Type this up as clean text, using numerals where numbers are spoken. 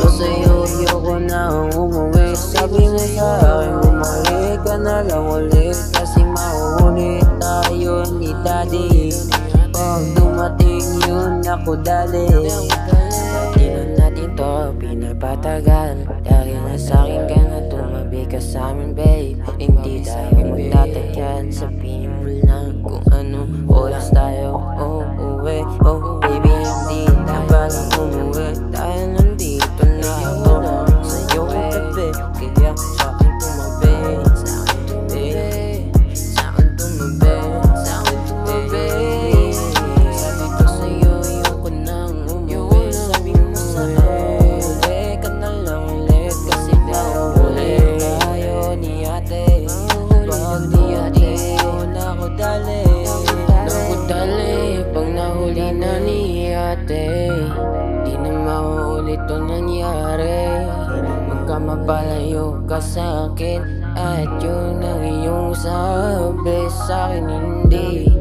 ko sa'yo, ayoko nang umuwi. Sabi mo sa'kin, bumalik ka na lang ulit, kasi mauulit tayo ni daddy. Pag dumating yun, ako dali. Di na natin to pinapatagal, dahil na sa'kin ka na tumabi ka sa'min babe. Hindi tayo magtatagal, sabihin mo lang kung anong oras tayo uuwi. Oh baby, hindi na pala umuwi, dahil nandito na ako sa'yo katabi. Kaya sa'kin tumabi, sa'kin tumabi, sa'kin tumabi, sa'kin tumabi. Sabi ko sa'yo, ayoko nang umuwi. Sabi mo sa'kin, ulit ka na lang ulit, kasi mauulit tayo ni ate. Pag di ate, ako dali, ako dali. Pag nahuli na ni ate, di na mauulit to nangyari. Magka mapalayo ka sa'kin, at yun ang iyong sabi sa'kin hindi.